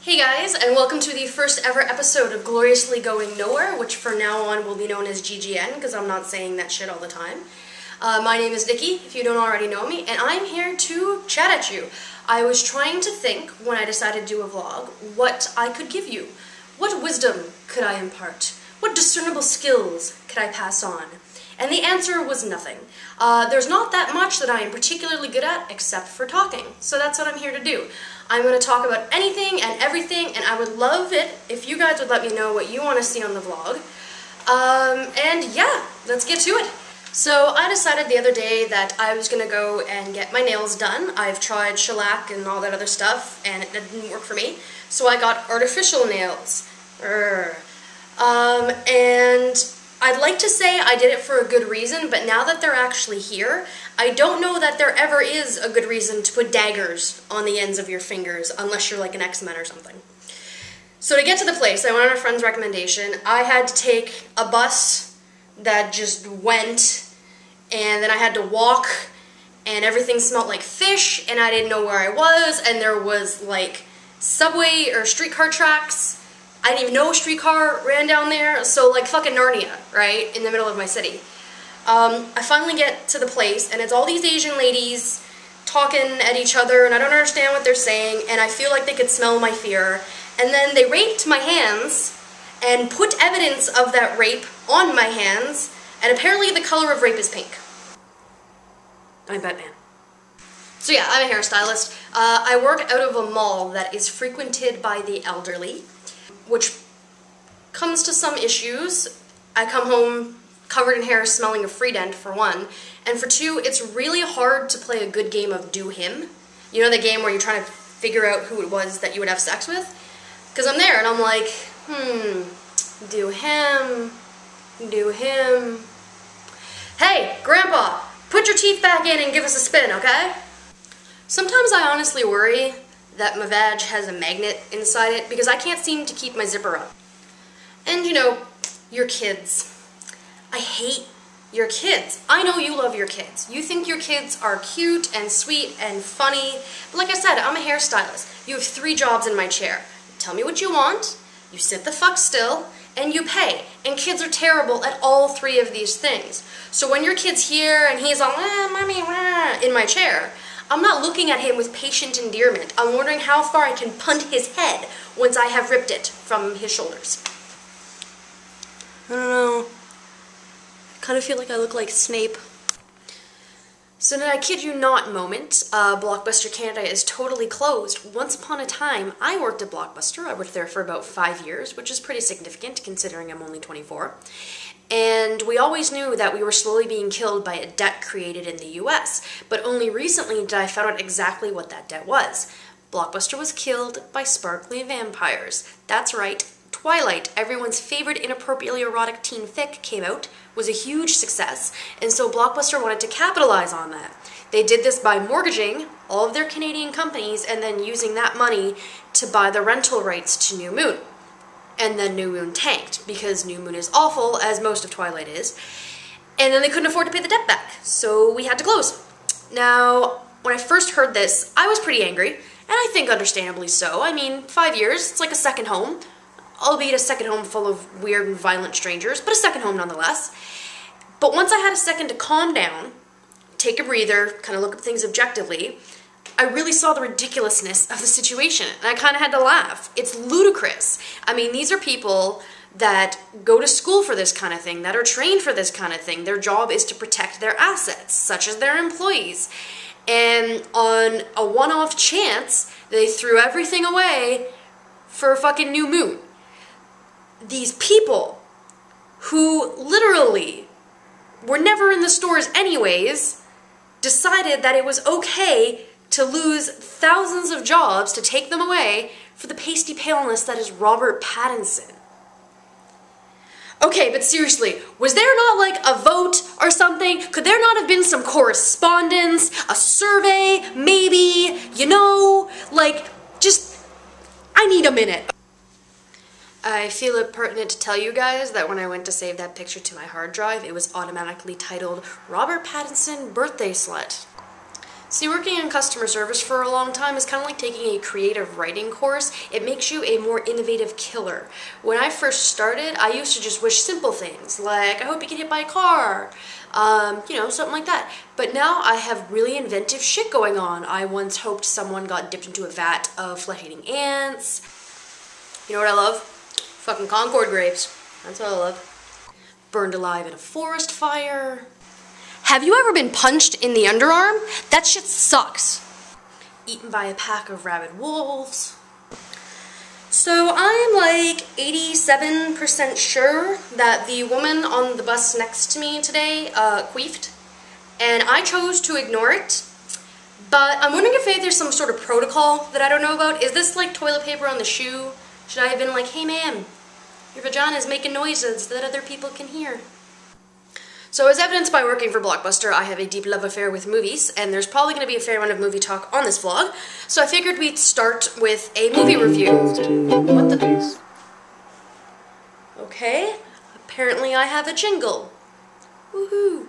Hey guys, and welcome to the first ever episode of Gloriously Going Nowhere, which from now on will be known as GGN, because I'm not saying that shit all the time. My name is Nikki, if you don't already know me, and I'm here to chat at you. I was trying to think, when I decided to do a vlog, what I could give you. What wisdom could I impart? What discernible skills could I pass on? And the answer was nothing. There's not that much that I am particularly good at, except for talking. So that's what I'm here to do. I'm going to talk about anything and everything, and I would love it if you guys would let me know what you want to see on the vlog. And yeah, let's get to it. So I decided the other day that I was going to go and get my nails done. I've tried shellac and all that other stuff, and it didn't work for me. So I got artificial nails. And I'd like to say I did it for a good reason, but now that they're actually here, I don't know that there ever is a good reason to put daggers on the ends of your fingers, unless you're like an X-Men or something. So to get to the place, I went on a friend's recommendation. I had to take a bus that just went, and then I had to walk, and everything smelled like fish, and I didn't know where I was, and there was like subway or streetcar tracks. I didn't even know a streetcar ran down there, so like fucking Narnia, right, in the middle of my city. I finally get to the place, and it's all these Asian ladies talking at each other, and I don't understand what they're saying, and I feel like they could smell my fear. And then they raped my hands, and put evidence of that rape on my hands, and apparently the color of rape is pink. I'm Batman. So yeah, I'm a hairstylist. I work out of a mall that is frequented by the elderly, which comes to some issues. I come home covered in hair, smelling of Freedent, for one, and for two, it's really hard to play a good game of Do Him. You know, the game where you're trying to figure out who it was that you would have sex with? Because I'm there, and I'm like, do him, do him. Hey, Grandpa, put your teeth back in and give us a spin, okay? Sometimes I honestly worry that my vag has a magnet inside it because I can't seem to keep my zipper up. And you know, your kids. I hate your kids. I know you love your kids. You think your kids are cute and sweet and funny. But like I said, I'm a hairstylist. You have 3 jobs in my chair. You tell me what you want, you sit the fuck still, and you pay. And kids are terrible at all 3 of these things. So when your kid's here and he's all, mommy, in my chair, I'm not looking at him with patient endearment. I'm wondering how far I can punt his head once I have ripped it from his shoulders. I don't know. I kind of feel like I look like Snape. So in a kid you not moment, Blockbuster Canada is totally closed. Once upon a time, I worked at Blockbuster. I worked there for about 5 years, which is pretty significant considering I'm only 24. And we always knew that we were slowly being killed by a debt created in the US, but only recently did I find out exactly what that debt was. Blockbuster was killed by sparkly vampires. That's right, Twilight, everyone's favorite inappropriately erotic teen fic, came out, was a huge success, and so Blockbuster wanted to capitalize on that. They did this by mortgaging all of their Canadian companies and then using that money to buy the rental rights to New Moon. And then New Moon tanked, because New Moon is awful, as most of Twilight is, and then they couldn't afford to pay the debt back, so we had to close. Now, when I first heard this, I was pretty angry, and I think understandably so. I mean, 5 years, it's like a second home, albeit a second home full of weird and violent strangers, but a second home nonetheless. But once I had a second to calm down, take a breather, kind of look at things objectively, I really saw the ridiculousness of the situation, and I kind of had to laugh. It's ludicrous. I mean, these are people that go to school for this kind of thing, that are trained for this kind of thing. Their job is to protect their assets, such as their employees. And on a one-off chance, they threw everything away for a fucking New Moon. These people who literally were never in the stores anyways decided that it was okay to lose thousands of jobs to take them away for the pasty paleness that is Robert Pattinson. Okay, but seriously, was there not like a vote or something? Could there not have been some correspondence, a survey, maybe, you know, like, just, I need a minute. I feel it pertinent to tell you guys that when I went to save that picture to my hard drive, it was automatically titled Robert Pattinson Birthday Slut. See, working in customer service for a long time is kind of like taking a creative writing course. It makes you a more innovative killer. When I first started, I used to just wish simple things, like, I hope you get hit by a car, you know, something like that. But now I have really inventive shit going on. I once hoped someone got dipped into a vat of flesh-eating ants. You know what I love? Fucking Concord grapes. That's what I love. Burned alive in a forest fire. Have you ever been punched in the underarm? That shit sucks. Eaten by a pack of rabid wolves. So I'm like 87% sure that the woman on the bus next to me today queefed, and I chose to ignore it. But I'm wondering if maybe there's some sort of protocol that I don't know about. Is this like toilet paper on the shoe? Should I have been like, hey ma'am, your vagina is making noises that other people can hear? So as evidenced by working for Blockbuster, I have a deep love affair with movies, and there's probably going to be a fair amount of movie talk on this vlog, so I figured we'd start with a movie review. What the? Okay, apparently I have a jingle. Woohoo!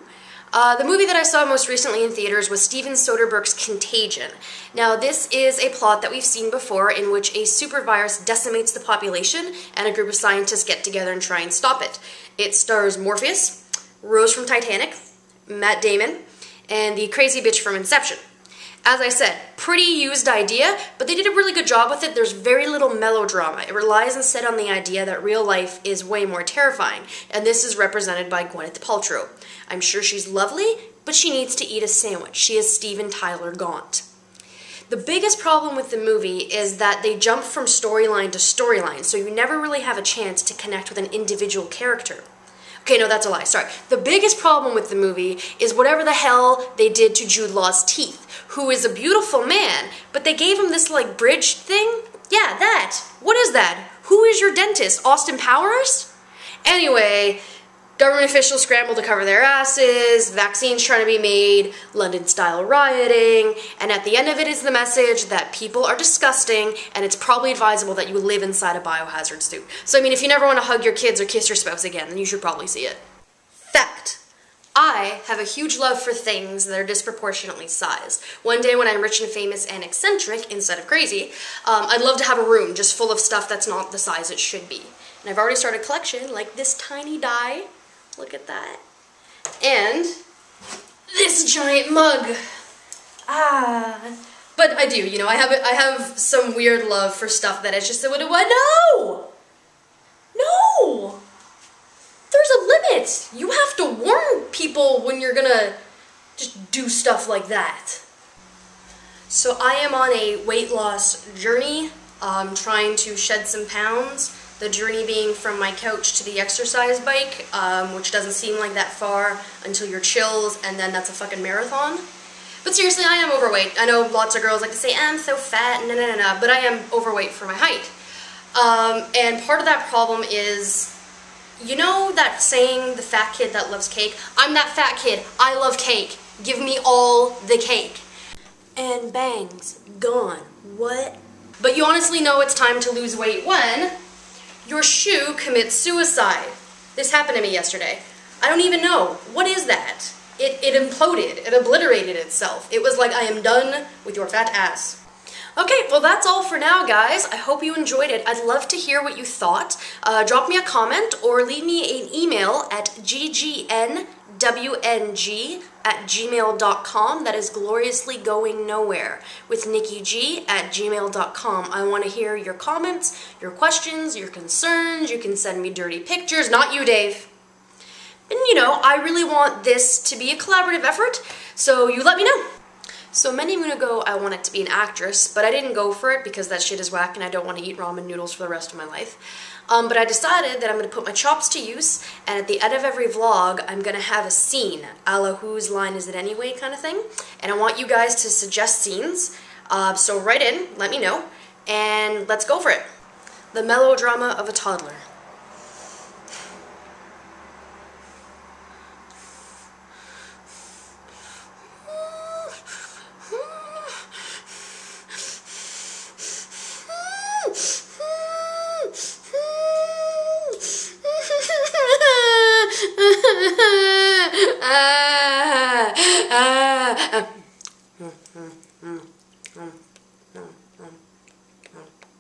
The movie that I saw most recently in theaters was Steven Soderbergh's Contagion. Now, this is a plot that we've seen before in which a supervirus decimates the population and a group of scientists get together and try and stop it. It stars Morpheus, Rose from Titanic, Matt Damon, and the crazy bitch from Inception. As I said, pretty used idea, but they did a really good job with it. There's very little melodrama. It relies instead on the idea that real life is way more terrifying, and this is represented by Gwyneth Paltrow. I'm sure she's lovely, but she needs to eat a sandwich. She is Steven Tyler Gaunt. The biggest problem with the movie is that they jump from storyline to storyline, so you never really have a chance to connect with an individual character. Okay, no, that's a lie, sorry. The biggest problem with the movie is whatever the hell they did to Jude Law's teeth, who is a beautiful man, but they gave him this, like, bridge thing? Yeah, that. What is that? Who is your dentist? Austin Powers? Anyway, government officials scramble to cover their asses, vaccines trying to be made, London-style rioting, and at the end of it is the message that people are disgusting, and it's probably advisable that you live inside a biohazard suit. So, I mean, if you never want to hug your kids or kiss your spouse again, then you should probably see it. Fact. I have a huge love for things that are disproportionately sized. One day when I'm rich and famous and eccentric, instead of crazy, I'd love to have a room just full of stuff that's not the size it should be. And I've already started a collection, like this tiny die. Look at that. And this giant mug. But I do, you know, I have some weird love for stuff that is just what no! No! There's a limit. You have to warn people when you're gonna just do stuff like that. So I am on a weight loss journey, trying to shed some pounds. The journey being from my couch to the exercise bike, which doesn't seem like that far until you're chills, and then that's a fucking marathon. But seriously, I am overweight. I know lots of girls like to say, I'm so fat, but I am overweight for my height. And part of that problem is, you know that saying, the fat kid that loves cake? I'm that fat kid. I love cake. Give me all the cake. And bangs. Gone. What? But you honestly know it's time to lose weight when your shoe commits suicide. This happened to me yesterday. I don't even know. What is that? It imploded. It obliterated itself. It was like, I am done with your fat ass. Okay, well that's all for now, guys. I hope you enjoyed it. I'd love to hear what you thought. Drop me a comment or leave me an email at ggnwng@gmail.com. That is gloriously going nowhere with nikkig@gmail.com. I want to hear your comments, your questions, your concerns. You can send me dirty pictures. Not you, Dave. And you know, I really want this to be a collaborative effort, so you let me know. So many moon ago, I wanted to be an actress, but I didn't go for it because that shit is whack and I don't want to eat ramen noodles for the rest of my life. But I decided that I'm going to put my chops to use, and at the end of every vlog, I'm going to have a scene, a la whose line is it anyway kind of thing. And I want you guys to suggest scenes, so write in, let me know, and let's go for it. The melodrama of a toddler.